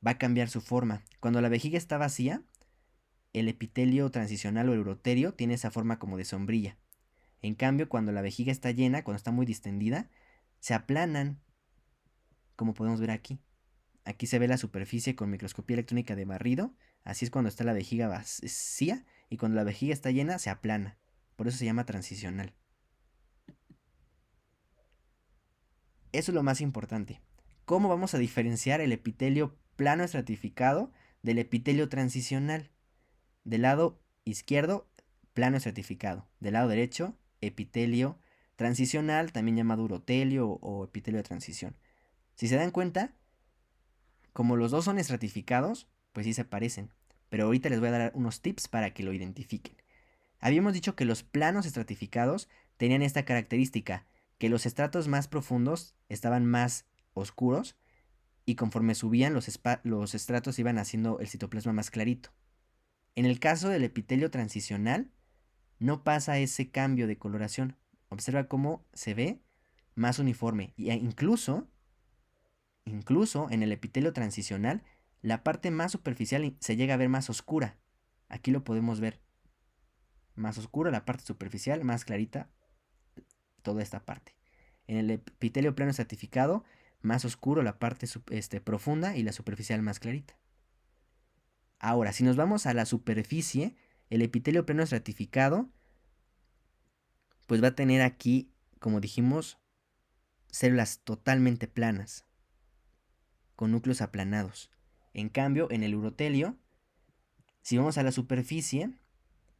va a cambiar su forma. Cuando la vejiga está vacía, el epitelio transicional o el urotelio tiene esa forma como de sombrilla. En cambio, cuando la vejiga está llena, cuando está muy distendida, se aplanan, como podemos ver aquí. Aquí se ve la superficie con microscopía electrónica de barrido. Así es cuando está la vejiga vacía, y cuando la vejiga está llena se aplana. Por eso se llama transicional. Eso es lo más importante. ¿Cómo vamos a diferenciar el epitelio plano estratificado del epitelio transicional? Del lado izquierdo, plano estratificado. Del lado derecho, epitelio transicional, también llamado urotelio o epitelio de transición. Si se dan cuenta, como los dos son estratificados, pues sí se parecen. Pero ahorita les voy a dar unos tips para que lo identifiquen. Habíamos dicho que los planos estratificados tenían esta característica, que los estratos más profundos estaban más oscuros y conforme subían los estratos iban haciendo el citoplasma más clarito. En el caso del epitelio transicional, no pasa ese cambio de coloración. Observa cómo se ve más uniforme. E incluso en el epitelio transicional, la parte más superficial se llega a ver más oscura. Aquí lo podemos ver. Más oscura la parte superficial, más clarita toda esta parte. En el epitelio plano estratificado, más oscuro la parte profunda y la superficial más clarita. Ahora, si nos vamos a la superficie, el epitelio plano estratificado, pues va a tener aquí, como dijimos, células totalmente planas, con núcleos aplanados. En cambio, en el urotelio, si vamos a la superficie,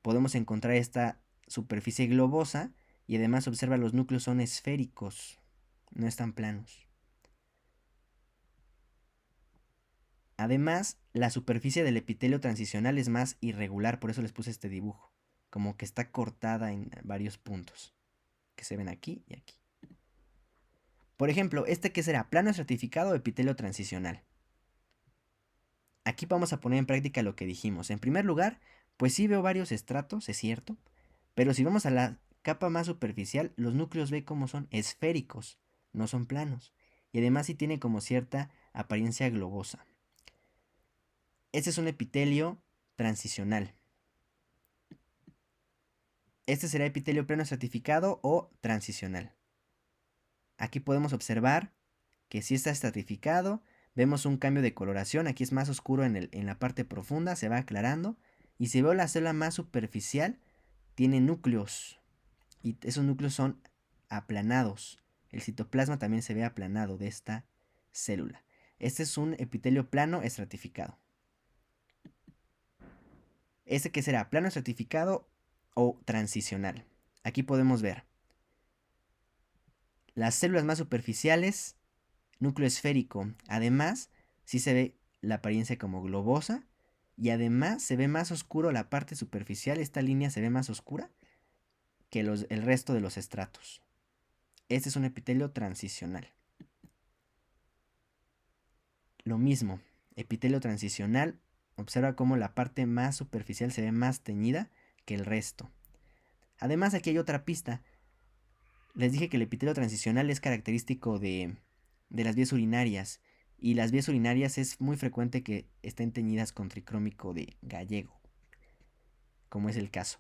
podemos encontrar esta superficie globosa y además observa los núcleos son esféricos, no están planos. Además, la superficie del epitelio transicional es más irregular, por eso les puse este dibujo, como que está cortada en varios puntos, que se ven aquí y aquí. Por ejemplo, que será plano estratificado o epitelio transicional. Aquí vamos a poner en práctica lo que dijimos. En primer lugar, pues sí veo varios estratos, es cierto, pero si vamos a la capa más superficial, los núcleos ve como son esféricos, no son planos, y además sí tiene como cierta apariencia globosa. Este es un epitelio transicional. Este será epitelio plano estratificado o transicional. Aquí podemos observar que sí está estratificado. Vemos un cambio de coloración. Aquí es más oscuro en la parte profunda, se va aclarando. Y si veo la célula más superficial, tiene núcleos. Y esos núcleos son aplanados. El citoplasma también se ve aplanado de esta célula. Este es un epitelio plano estratificado. ¿Qué será? ¿Plano estratificado o transicional? Aquí podemos ver las células más superficiales, núcleo esférico. Además, sí se ve la apariencia como globosa y además se ve más oscuro la parte superficial. Esta línea se ve más oscura que el resto de los estratos. Este es un epitelio transicional. Lo mismo, epitelio transicional. Observa cómo la parte más superficial se ve más teñida que el resto. Además, aquí hay otra pista. Les dije que el epitelio transicional es característico de las vías urinarias. Y las vías urinarias es muy frecuente que estén teñidas con tricrómico de gallego. como es el caso.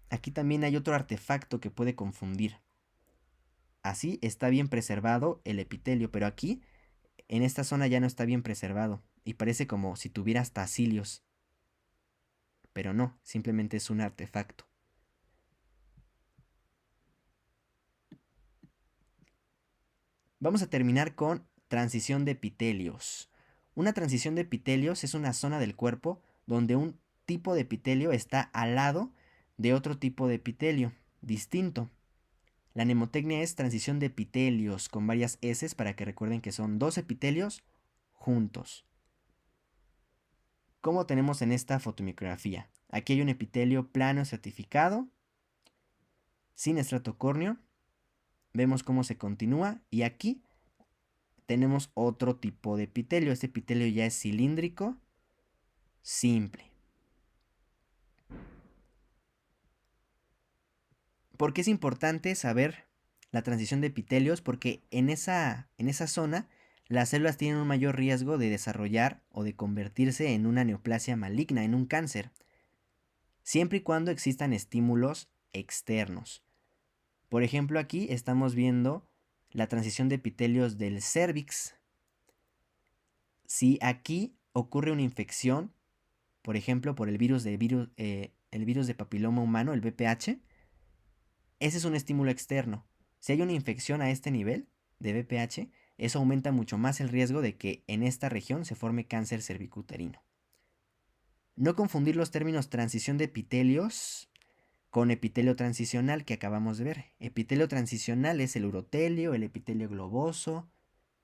Aquí también hay otro artefacto que puede confundir. Así está bien preservado el epitelio, pero aquí, en esta zona ya no está bien preservado y parece como si tuviera hasta cilios. Pero no, simplemente es un artefacto. Vamos a terminar con transición de epitelios. Una transición de epitelios es una zona del cuerpo donde un tipo de epitelio está al lado de otro tipo de epitelio distinto. La mnemotecnia es transición de epitelios con varias S para que recuerden que son dos epitelios juntos. Como tenemos en esta fotomicrografía. Aquí hay un epitelio plano estratificado, sin estrato córneo. Vemos cómo se continúa y aquí tenemos otro tipo de epitelio. Este epitelio ya es cilíndrico, simple. ¿Por qué es importante saber la transición de epitelios? Porque en esa zona las células tienen un mayor riesgo de desarrollar o de convertirse en una neoplasia maligna, en un cáncer, siempre y cuando existan estímulos externos. Por ejemplo, aquí estamos viendo la transición de epitelios del cérvix. Si aquí ocurre una infección, por ejemplo, por el virus de papiloma humano, el VPH, ese es un estímulo externo. Si hay una infección a este nivel de VPH, eso aumenta mucho más el riesgo de que en esta región se forme cáncer cervicuterino. No confundir los términos transición de epitelios con epitelio transicional que acabamos de ver. Epitelio transicional es el urotelio, el epitelio globoso,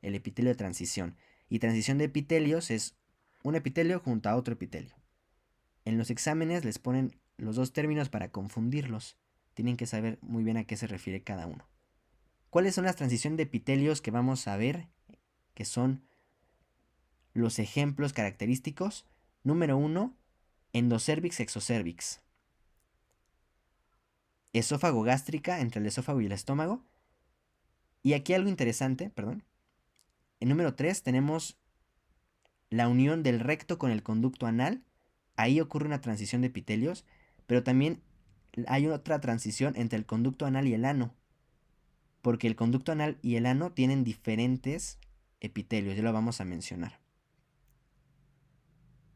el epitelio de transición. Y transición de epitelios es un epitelio junto a otro epitelio. En los exámenes les ponen los dos términos para confundirlos. Tienen que saber muy bien a qué se refiere cada uno. ¿Cuáles son las transiciones de epitelios que vamos a ver? Que son los ejemplos característicos. Número 1, endocérvix, exocérvix. Esófago gástrica entre el esófago y el estómago. Y aquí algo interesante, perdón. En número 3 tenemos la unión del recto con el conducto anal. Ahí ocurre una transición de epitelios, pero también hay otra transición entre el conducto anal y el ano, porque el conducto anal y el ano tienen diferentes epitelios, ya lo vamos a mencionar.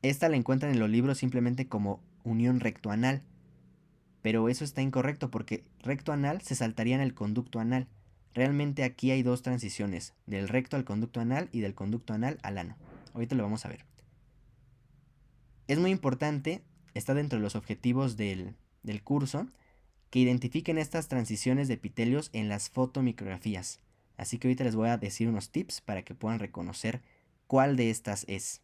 Esta la encuentran en los libros simplemente como unión rectoanal, pero eso está incorrecto porque recto anal se saltaría en el conducto anal. Realmente aquí hay dos transiciones, del recto al conducto anal y del conducto anal al ano. Ahorita lo vamos a ver. Es muy importante, está dentro de los objetivos del curso, que identifiquen estas transiciones de epitelios en las fotomicrografías. Así que ahorita les voy a decir unos tips para que puedan reconocer cuál de estas es.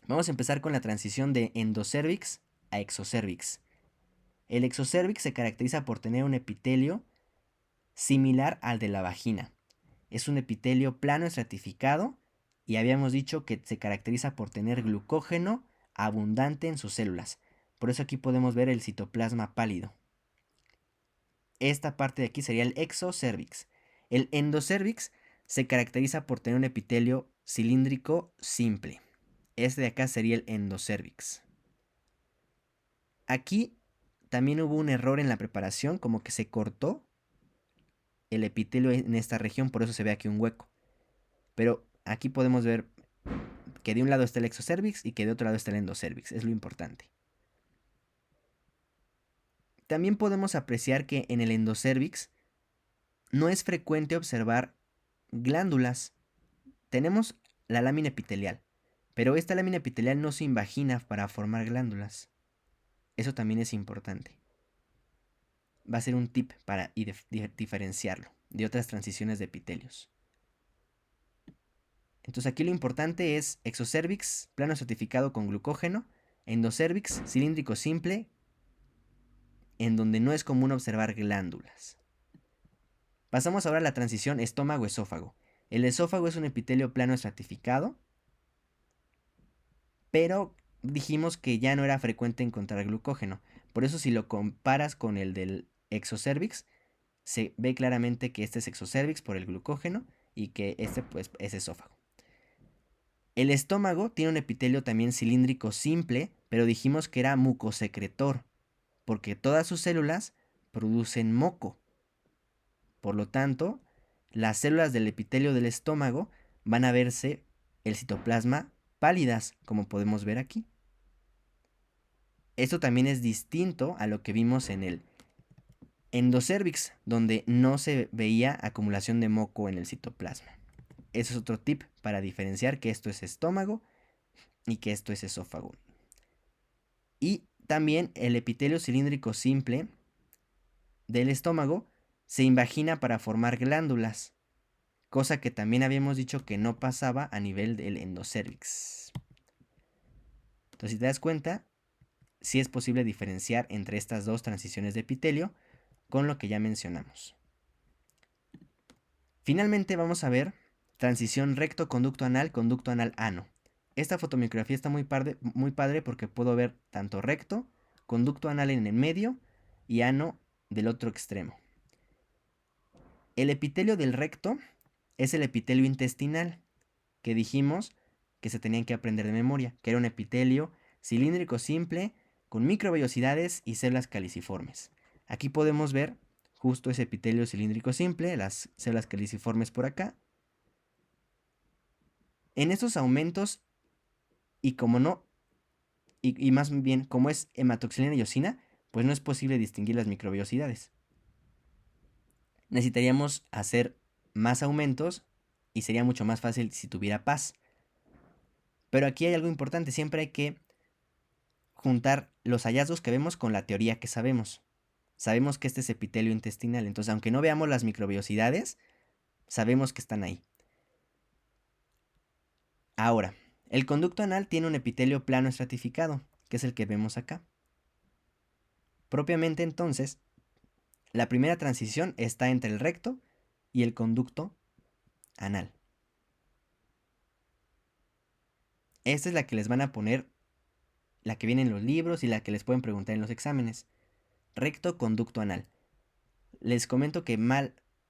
Vamos a empezar con la transición de endocérvix a exocérvix. El exocérvix se caracteriza por tener un epitelio similar al de la vagina. Es un epitelio plano estratificado y habíamos dicho que se caracteriza por tener glucógeno abundante en sus células. Por eso aquí podemos ver el citoplasma pálido. Esta parte de aquí sería el exocérvix. El endocérvix se caracteriza por tener un epitelio cilíndrico simple. Este de acá sería el endocérvix. Aquí también hubo un error en la preparación, como que se cortó el epitelio en esta región, por eso se ve aquí un hueco. Pero aquí podemos ver que de un lado está el exocérvix y que de otro lado está el endocérvix, es lo importante. También podemos apreciar que en el endocérvix no es frecuente observar glándulas. Tenemos la lámina epitelial, pero esta lámina epitelial no se invagina para formar glándulas. Eso también es importante. Va a ser un tip para diferenciarlo de otras transiciones de epitelios. Entonces aquí lo importante es exocérvix, plano estratificado con glucógeno, endocérvix, cilíndrico simple, en donde no es común observar glándulas. Pasamos ahora a la transición estómago-esófago. El esófago es un epitelio plano estratificado, pero dijimos que ya no era frecuente encontrar glucógeno. Por eso si lo comparas con el del exocérvix, se ve claramente que este es exocérvix por el glucógeno y que este pues es esófago. El estómago tiene un epitelio también cilíndrico simple, pero dijimos que era mucosecretor, porque todas sus células producen moco. Por lo tanto, las células del epitelio del estómago van a verse el citoplasma pálidas, como podemos ver aquí. Esto también es distinto a lo que vimos en el endocérvix, donde no se veía acumulación de moco en el citoplasma. Eso es otro tip para diferenciar que esto es estómago y que esto es esófago. Y también el epitelio cilíndrico simple del estómago se invagina para formar glándulas, cosa que también habíamos dicho que no pasaba a nivel del endocérvix. Entonces, si te das cuenta, sí es posible diferenciar entre estas dos transiciones de epitelio con lo que ya mencionamos. Finalmente vamos a ver transición recto conducto anal ano. Esta fotomiografía está muy padre porque puedo ver tanto recto, conducto anal en el medio y ano del otro extremo. El epitelio del recto es el epitelio intestinal, que dijimos que se tenían que aprender de memoria, que era un epitelio cilíndrico simple con microvellosidades y células caliciformes. Aquí podemos ver justo ese epitelio cilíndrico simple, las células caliciformes por acá. En estos aumentos, y como no, y más bien como es hematoxilina y eosina, pues no es posible distinguir las microvellosidades. Necesitaríamos hacer más aumentos y sería mucho más fácil si tuviera paz. Pero aquí hay algo importante, siempre hay que juntar los hallazgos que vemos con la teoría que sabemos. Sabemos que este es epitelio intestinal, entonces aunque no veamos las microvellosidades, sabemos que están ahí. Ahora, el conducto anal tiene un epitelio plano estratificado, que es el que vemos acá. Propiamente entonces, la primera transición está entre el recto y el conducto anal. Esta es la que les van a poner, la que viene en los libros y la que les pueden preguntar en los exámenes. Recto conducto anal. Les comento que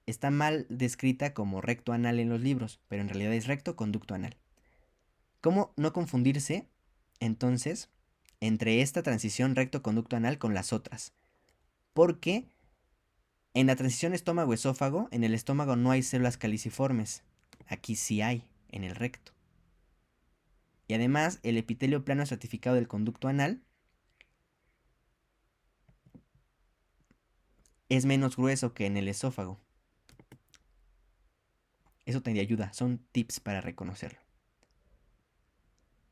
está mal descrita como recto anal en los libros, pero en realidad es recto conducto anal. ¿Cómo no confundirse, entonces, entre esta transición recto conducto anal con las otras? Porque en la transición estómago-esófago, en el estómago no hay células caliciformes. Aquí sí hay, en el recto. Y además, el epitelio plano estratificado del conducto anal es menos grueso que en el esófago. Eso te ayuda, son tips para reconocerlo.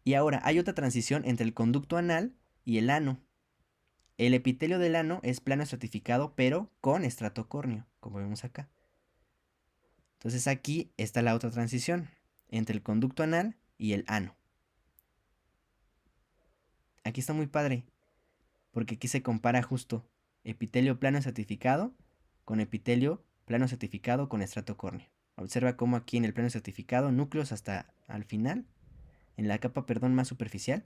Y ahora, hay otra transición entre el conducto anal y el ano. El epitelio del ano es plano estratificado, pero con estrato córneo, como vemos acá. Entonces aquí está la otra transición, entre el conducto anal y el ano. Aquí está muy padre, porque aquí se compara justo epitelio plano estratificado con epitelio plano estratificado con estrato córneo. Observa cómo aquí en el plano estratificado, núcleos hasta al final, en la capa, más superficial,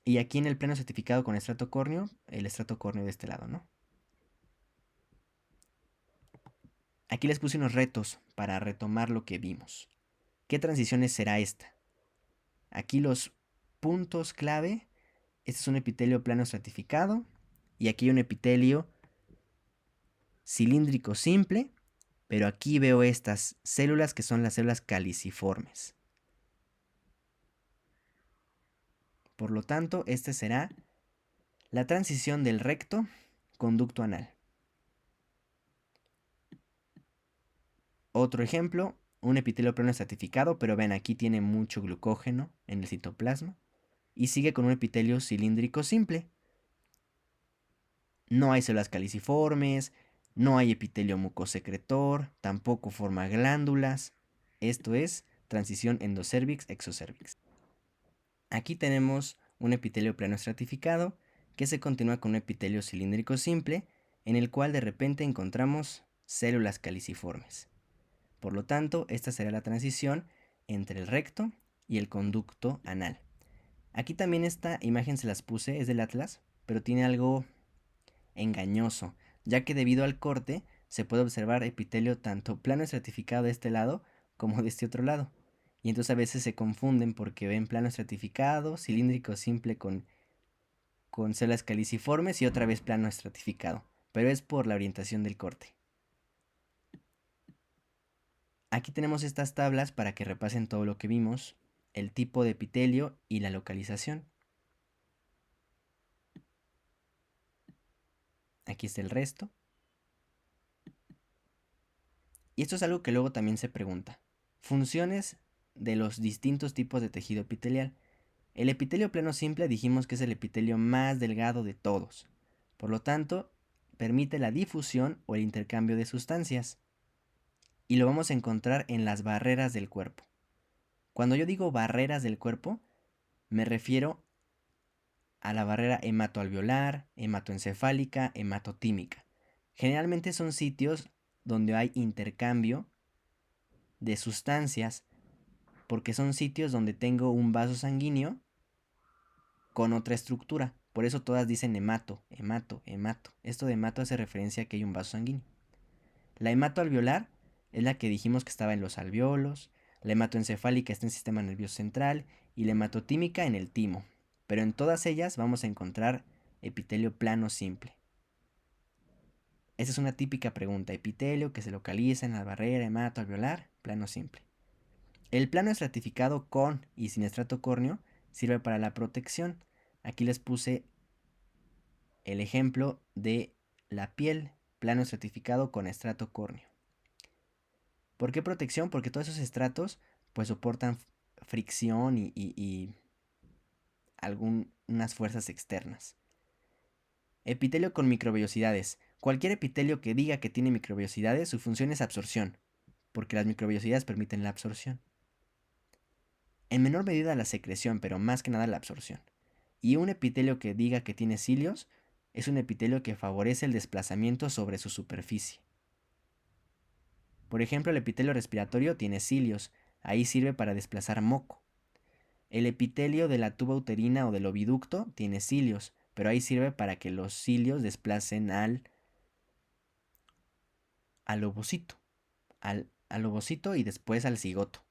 y aquí en el plano estratificado con estrato córneo, el estrato córneo de este lado, ¿no? Aquí les puse unos retos para retomar lo que vimos. ¿Qué transiciones será esta? Aquí los puntos clave. Este es un epitelio plano estratificado. Y aquí hay un epitelio cilíndrico simple. Pero aquí veo estas células que son las células caliciformes. Por lo tanto, esta será la transición del recto conducto anal. Otro ejemplo, un epitelio plano estratificado, pero ven, aquí tiene mucho glucógeno en el citoplasma. Y sigue con un epitelio cilíndrico simple. No hay células caliciformes, no hay epitelio mucosecretor, tampoco forma glándulas. Esto es transición endocérvix-exocérvix. Aquí tenemos un epitelio plano estratificado que se continúa con un epitelio cilíndrico simple en el cual de repente encontramos células caliciformes. Por lo tanto, esta será la transición entre el recto y el conducto anal. Aquí también esta imagen se las puse, es del Atlas, pero tiene algo engañoso, ya que debido al corte se puede observar epitelio tanto plano estratificado de este lado como de este otro lado. Y entonces a veces se confunden porque ven plano estratificado, cilíndrico simple con células caliciformes y otra vez plano estratificado, pero es por la orientación del corte. Aquí tenemos estas tablas para que repasen todo lo que vimos, el tipo de epitelio y la localización. Aquí está el resto. Y esto es algo que luego también se pregunta. Funciones de los distintos tipos de tejido epitelial. El epitelio plano simple dijimos que es el epitelio más delgado de todos. Por lo tanto, permite la difusión o el intercambio de sustancias. Y lo vamos a encontrar en las barreras del cuerpo. Cuando yo digo barreras del cuerpo, me refiero a la barrera hematoalveolar, hematoencefálica, hematotímica. Generalmente son sitios donde hay intercambio de sustancias porque son sitios donde tengo un vaso sanguíneo con otra estructura. Por eso todas dicen hemato, hemato, hemato. Esto de hemato hace referencia a que hay un vaso sanguíneo. La hematoalveolar es la que dijimos que estaba en los alveolos, la hematoencefálica está en el sistema nervioso central y la hematotímica en el timo. Pero en todas ellas vamos a encontrar epitelio plano simple. Esa es una típica pregunta, epitelio que se localiza en la barrera hematoalveolar, plano simple. El plano estratificado con y sin estrato córneo sirve para la protección. Aquí les puse el ejemplo de la piel, plano estratificado con estrato córneo. ¿Por qué protección? Porque todos esos estratos pues soportan fricción y algunas fuerzas externas. Epitelio con microvellosidades. Cualquier epitelio que diga que tiene microvellosidades, su función es absorción, porque las microvellosidades permiten la absorción. En menor medida la secreción, pero más que nada la absorción. Y un epitelio que diga que tiene cilios es un epitelio que favorece el desplazamiento sobre su superficie. Por ejemplo, el epitelio respiratorio tiene cilios, ahí sirve para desplazar moco. El epitelio de la tuba uterina o del oviducto tiene cilios, pero ahí sirve para que los cilios desplacen al ovocito, al ovocito y después al cigoto.